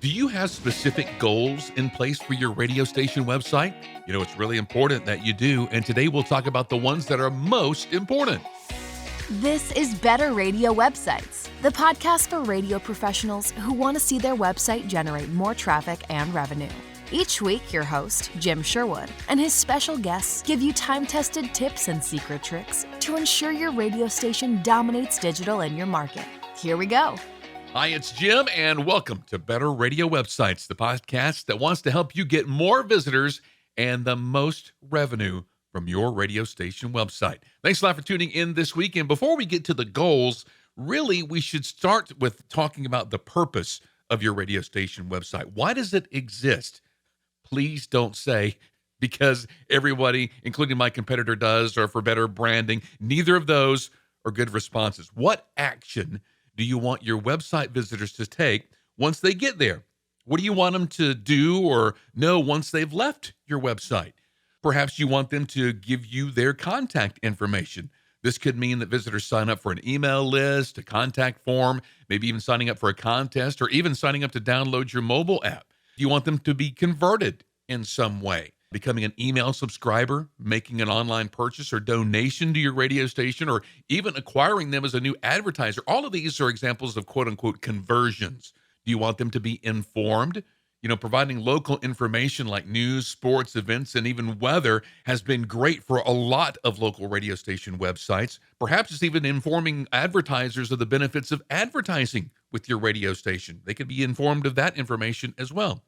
Do you have specific goals in place for your radio station website? It's really important that you do. And today we'll talk about the ones that are most important. This is Better Radio Websites, the podcast for radio professionals who want to see their website generate more traffic and revenue. Each week, your host, Jim Sherwood, and his special guests give you time-tested tips and secret tricks to ensure your radio station dominates digital in your market. Here we go. Hi, it's Jim, and welcome to Better Radio Websites, the podcast that wants to help you get more visitors and the most revenue from your radio station website. Thanks a lot for tuning in this week. And before we get to the goals, really, we should start with talking about the purpose of your radio station website. Why does it exist? Please don't say because everybody, including my competitor, does, or for better branding. Neither of those are good responses. What action do you want your website visitors to take once they get there? What do you want them to do or know once they've left your website? Perhaps you want them to give you their contact information. This could mean that visitors sign up for an email list, a contact form, maybe even signing up for a contest, or even signing up to download your mobile app. Do you want them to be converted in some way? Becoming an email subscriber, making an online purchase or donation to your radio station, or even acquiring them as a new advertiser. All of these are examples of quote-unquote conversions. Do you want them to be informed? Providing local information like news, sports, events, and even weather has been great for a lot of local radio station websites. Perhaps it's even informing advertisers of the benefits of advertising with your radio station. They could be informed of that information as well.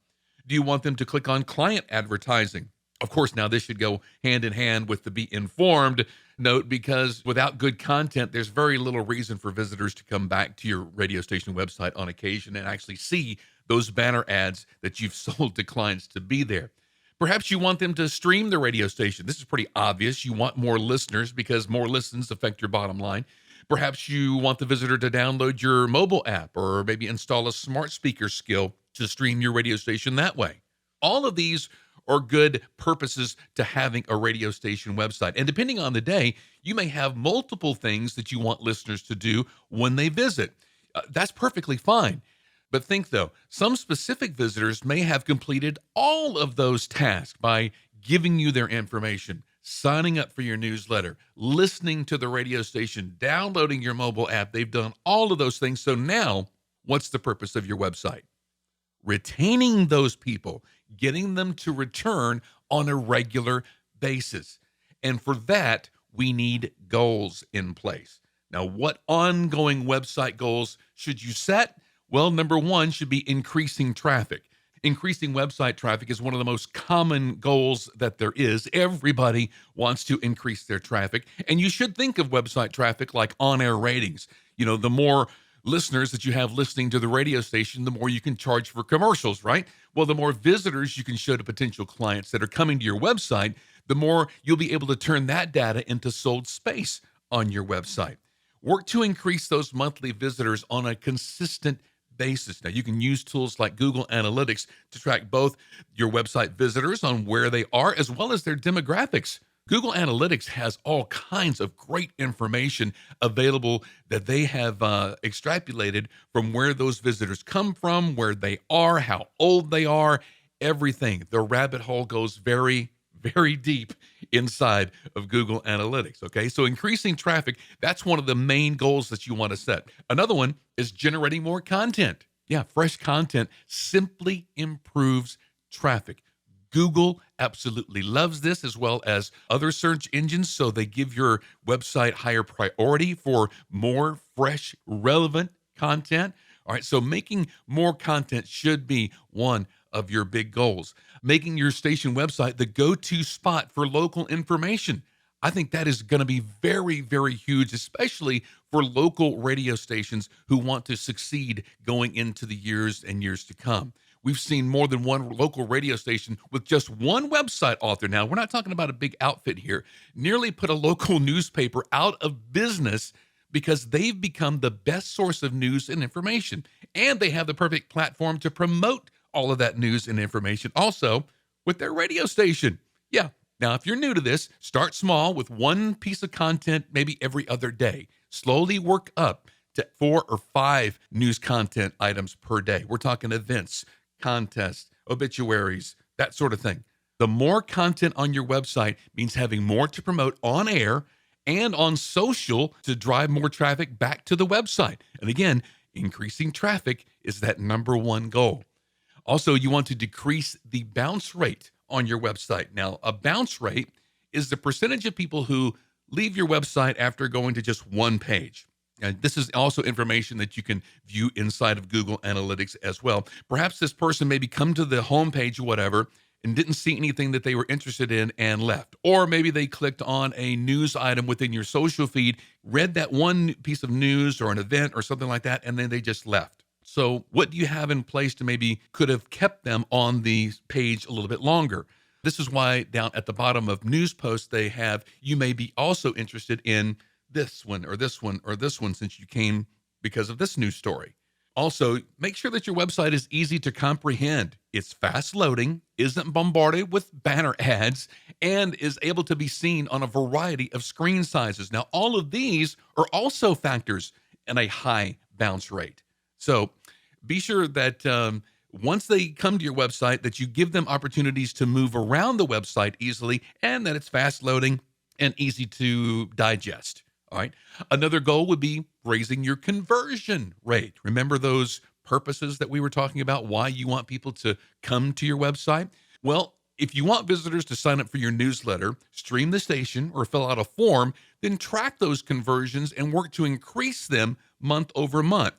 Do you want them to click on client advertising? Of course, now this should go hand in hand with the be informed note, because without good content, there's very little reason for visitors to come back to your radio station website on occasion and actually see those banner ads that you've sold to clients to be there. Perhaps you want them to stream the radio station. This is pretty obvious. You want more listeners because more listens affect your bottom line. Perhaps you want the visitor to download your mobile app or maybe install a smart speaker skill to stream your radio station that way. All of these are good purposes to having a radio station website. And depending on the day, you may have multiple things that you want listeners to do when they visit. That's perfectly fine. But think though, some specific visitors may have completed all of those tasks by giving you their information, signing up for your newsletter, listening to the radio station, downloading your mobile app. They've done all of those things. So now, what's the purpose of your website? Retaining those people, getting them to return on a regular basis. And for that, we need goals in place. Now, what ongoing website goals should you set? Well, number one should be increasing traffic. Increasing website traffic is one of the most common goals that there is. Everybody wants to increase their traffic. And you should think of website traffic like on-air ratings. The more listeners that you have listening to the radio station, the more you can charge for commercials, right? Well, the more visitors you can show to potential clients that are coming to your website, the more you'll be able to turn that data into sold space on your website. Work to increase those monthly visitors on a consistent basis. Now, you can use tools like Google Analytics to track both your website visitors on where they are as well as their demographics. Google Analytics has all kinds of great information available that they have extrapolated from where those visitors come from, where they are, how old they are, everything. The rabbit hole goes very, very deep inside of Google Analytics, okay? So increasing traffic, that's one of the main goals that you want to set. Another one is generating more content. Yeah, fresh content simply improves traffic. Google absolutely loves this, as well as other search engines, so they give your website higher priority for more fresh, relevant content. All right, so making more content should be one of your big goals. Making your station website the go-to spot for local information. I think that is going to be very, very huge, especially for local radio stations who want to succeed going into the years and years to come. We've seen more than one local radio station with just one website author. Now, we're not talking about a big outfit here. Nearly put a local newspaper out of business because they've become the best source of news and information. And they have the perfect platform to promote all of that news and information also with their radio station. Yeah. Now, if you're new to this, start small with one piece of content maybe every other day. Slowly work up to 4 or 5 news content items per day. We're talking events, contests, obituaries, that sort of thing. The more content on your website means having more to promote on air and on social to drive more traffic back to the website. And again, increasing traffic is that number one goal. Also, you want to decrease the bounce rate on your website. Now, a bounce rate is the percentage of people who leave your website after going to just one page. And this is also information that you can view inside of Google Analytics as well. Perhaps this person maybe come to the homepage or whatever and didn't see anything that they were interested in and left. Or maybe they clicked on a news item within your social feed, read that one piece of news or an event or something like that, and then they just left. So what do you have in place to maybe could have kept them on the page a little bit longer? This is why down at the bottom of news posts, they have, you may be also interested in this one or this one or this one since you came because of this news story. Also, make sure that your website is easy to comprehend. It's fast loading, isn't bombarded with banner ads, and is able to be seen on a variety of screen sizes. Now, all of these are also factors in a high bounce rate. So be sure that once they come to your website, that you give them opportunities to move around the website easily and that it's fast loading and easy to digest. All right. Another goal would be raising your conversion rate. Remember those purposes that we were talking about, why you want people to come to your website? Well, if you want visitors to sign up for your newsletter, stream the station, or fill out a form, then track those conversions and work to increase them month over month.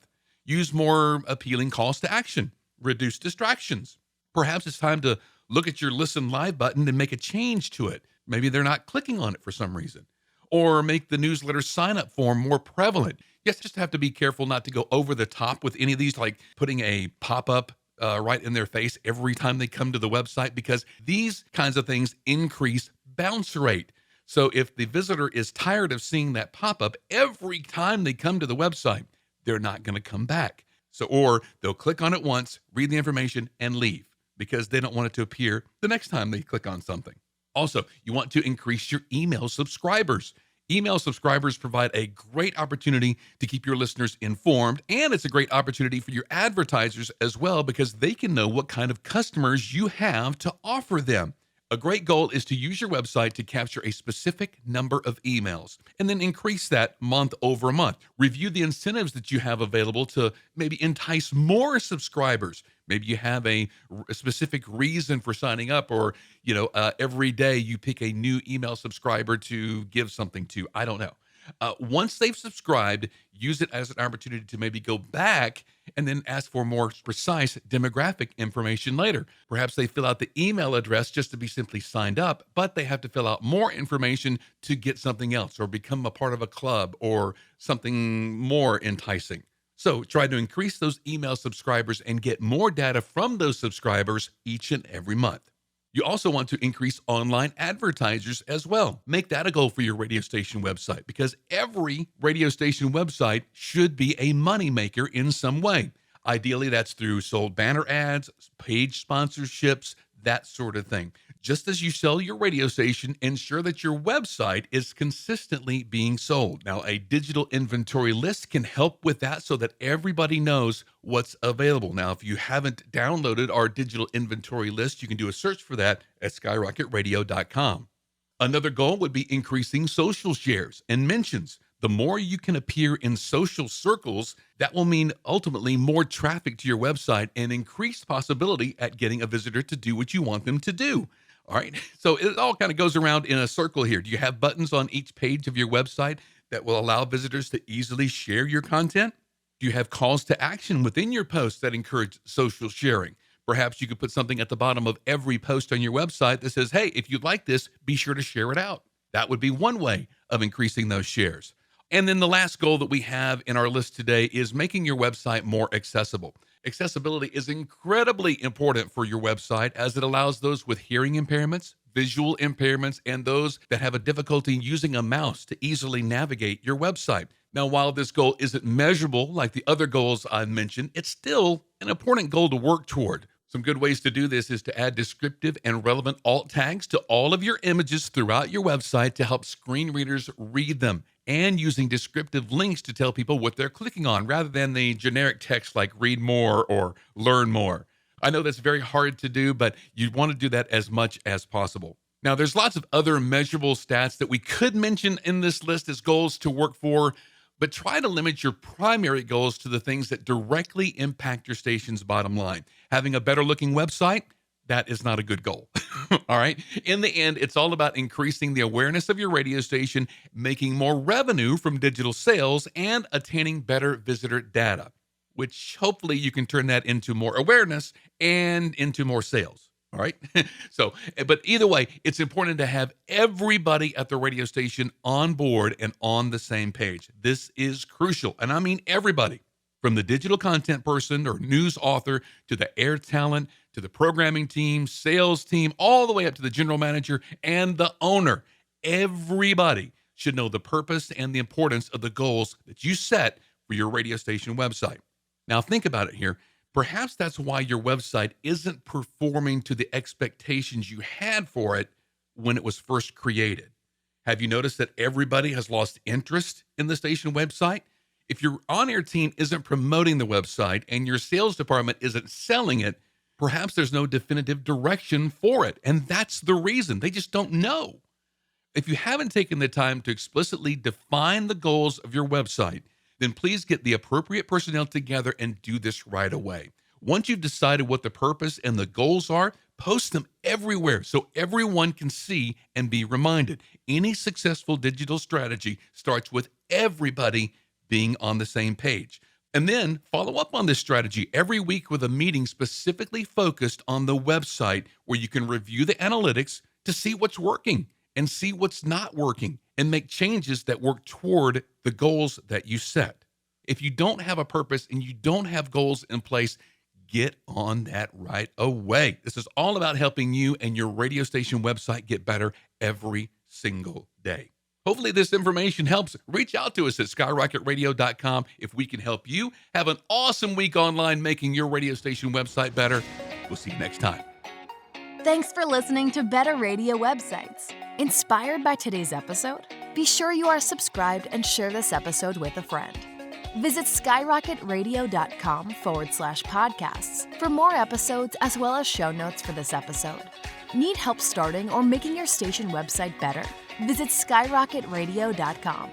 Use more appealing calls to action. Reduce distractions. Perhaps it's time to look at your Listen Live button and make a change to it. Maybe they're not clicking on it for some reason. Or make the newsletter sign-up form more prevalent. You just have to be careful not to go over the top with any of these, like putting a pop-up right in their face every time they come to the website, because these kinds of things increase bounce rate. So if the visitor is tired of seeing that pop-up every time they come to the website, they're not going to come back. So, or they'll click on it once, read the information, and leave because they don't want it to appear the next time they click on something. Also, you want to increase your email subscribers. Email subscribers provide a great opportunity to keep your listeners informed, and it's a great opportunity for your advertisers as well because they can know what kind of customers you have to offer them. A great goal is to use your website to capture a specific number of emails and then increase that month over month. Review the incentives that you have available to maybe entice more subscribers. Maybe you have a specific reason for signing up, or every day you pick a new email subscriber to give something to. I don't know. Once they've subscribed, use it as an opportunity to maybe go back and then ask for more precise demographic information later. Perhaps they fill out the email address just to be simply signed up, but they have to fill out more information to get something else or become a part of a club or something more enticing. So try to increase those email subscribers and get more data from those subscribers each and every month. You also want to increase online advertisers as well. Make that a goal for your radio station website because every radio station website should be a moneymaker in some way. Ideally, that's through sold banner ads, page sponsorships, that sort of thing. Just as you sell your radio station, ensure that your website is consistently being sold. Now, a digital inventory list can help with that so that everybody knows what's available. Now, if you haven't downloaded our digital inventory list, you can do a search for that at skyrocketradio.com. Another goal would be increasing social shares and mentions. The more you can appear in social circles, that will mean ultimately more traffic to your website and increased possibility at getting a visitor to do what you want them to do. All right. So it all kind of goes around in a circle here. Do you have buttons on each page of your website that will allow visitors to easily share your content? Do you have calls to action within your posts that encourage social sharing? Perhaps you could put something at the bottom of every post on your website that says, hey, if you like this, be sure to share it out. That would be one way of increasing those shares. And then the last goal that we have in our list today is making your website more accessible. Accessibility is incredibly important for your website as it allows those with hearing impairments, visual impairments, and those that have a difficulty using a mouse to easily navigate your website. Now, while this goal isn't measurable like the other goals I mentioned, it's still an important goal to work toward. Some good ways to do this is to add descriptive and relevant alt tags to all of your images throughout your website to help screen readers read them, and using descriptive links to tell people what they're clicking on rather than the generic text like read more or learn more. I know that's very hard to do, but you want to do that as much as possible. Now, there's lots of other measurable stats that we could mention in this list as goals to work for, but try to limit your primary goals to the things that directly impact your station's bottom line. Having a better looking website, that is not a good goal. All right. In the end, it's all about increasing the awareness of your radio station, making more revenue from digital sales, and attaining better visitor data, which hopefully you can turn that into more awareness and into more sales. All right. But either way, it's important to have everybody at the radio station on board and on the same page. This is crucial. And I mean everybody, from the digital content person or news author to the air talent to the programming team, sales team, all the way up to the general manager and the owner. Everybody should know the purpose and the importance of the goals that you set for your radio station website. Now, think about it here. Perhaps that's why your website isn't performing to the expectations you had for it when it was first created. Have you noticed that everybody has lost interest in the station website? If your on-air team isn't promoting the website and your sales department isn't selling it, perhaps there's no definitive direction for it. And that's the reason. They just don't know. If you haven't taken the time to explicitly define the goals of your website, then please get the appropriate personnel together and do this right away. Once you've decided what the purpose and the goals are, post them everywhere so everyone can see and be reminded. Any successful digital strategy starts with everybody being on the same page. And then follow up on this strategy every week with a meeting specifically focused on the website where you can review the analytics to see what's working and see what's not working and make changes that work toward the goals that you set. If you don't have a purpose and you don't have goals in place, get on that right away. This is all about helping you and your radio station website get better every single day. Hopefully this information helps. Reach out to us at skyrocketradio.com if we can help you. Have an awesome week online making your radio station website better. We'll see you next time. Thanks for listening to Better Radio Websites. Inspired by today's episode? Be sure you are subscribed and share this episode with a friend. Visit skyrocketradio.com/podcasts for more episodes as well as show notes for this episode. Need help starting or making your station website better? Visit skyrocketradio.com.